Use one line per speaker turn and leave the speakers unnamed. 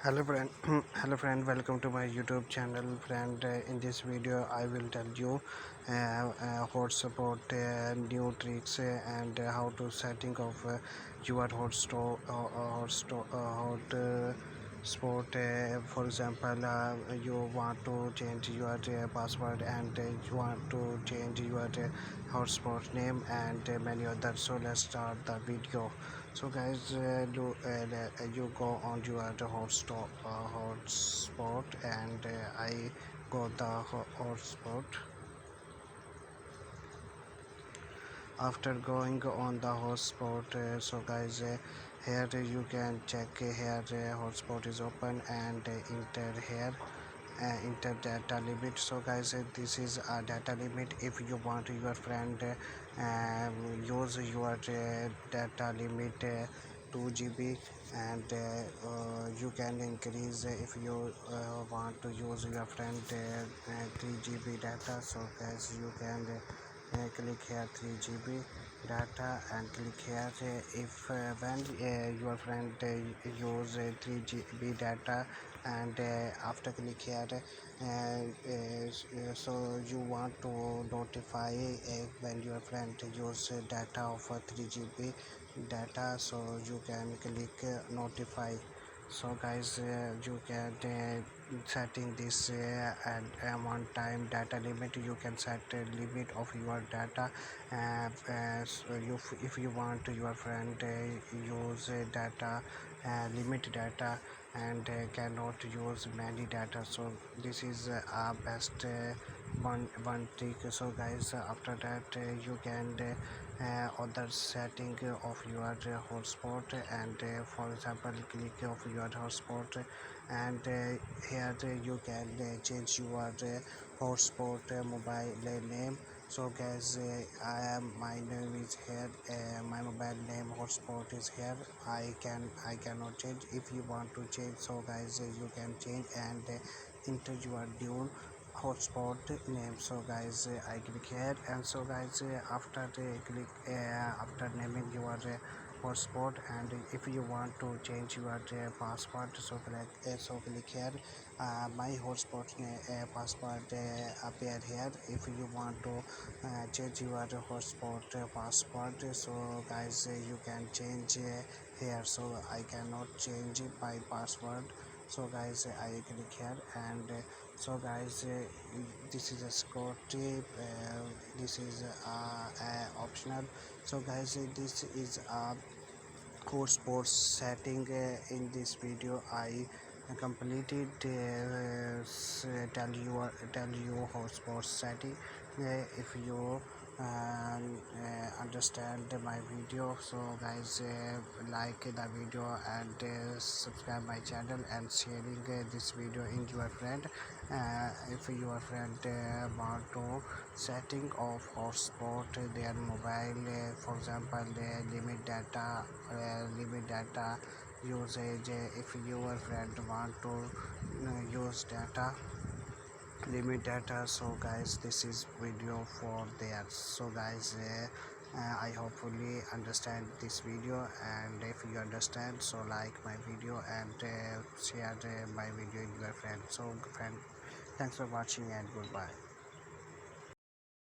Hello friend, hello friend, welcome to my YouTube channel friend. In this video I will tell you hotspot new tricks and how to setting of your hot spot. For example, you want to change your password and you want to change your hotspot name and many others. So let's start the video. So guys, you go on your hotspot and I got the hotspot. After going on the hotspot, so guys, here you can check here hotspot is open and enter here. Enter data limit. So guys, this is a data limit. If you want your friend use your data limit 2 GB, and you can increase if you want to use your friend 3 GB data. So guys, you can click here 3 GB data and click here if when your friend use 3 GB data, and after click here so you want to notify when your friend use data of 3 GB data, so you can click notify. So guys, you can setting this at one time data limit. You can set a limit of your data. So if you want your friend use data limit data and cannot use many data, so this is best one trick. So guys, after that you can other setting of your hotspot, and for example click of your hotspot, and here you can change your hotspot mobile name. So guys, my name is here, my mobile name hotspot is here. I cannot change. If you want to change, so guys, you can change and enter your new hotspot name. So guys, I click here, and so guys, after click after naming your hotspot, and if you want to change your password, so click here. My hotspot password appear here. If you want to change your hotspot password, so guys, you can change here. So I cannot change my password. So guys, I click here, and so guys, this is a score tip. This is optional. So guys, this is a hotspot setting. In this video I completed tell you hotspot setting. If you understand my video, so guys, like the video and subscribe my channel and sharing this video in your friend. If your friend want to setting of hotspot their mobile, for example limit data usage, if your friend want to use data limit data, so guys, this is video for there. So guys, I hopefully understand this video, and if you understand, so like my video and share my video in your friend. So friend, thanks for watching and goodbye.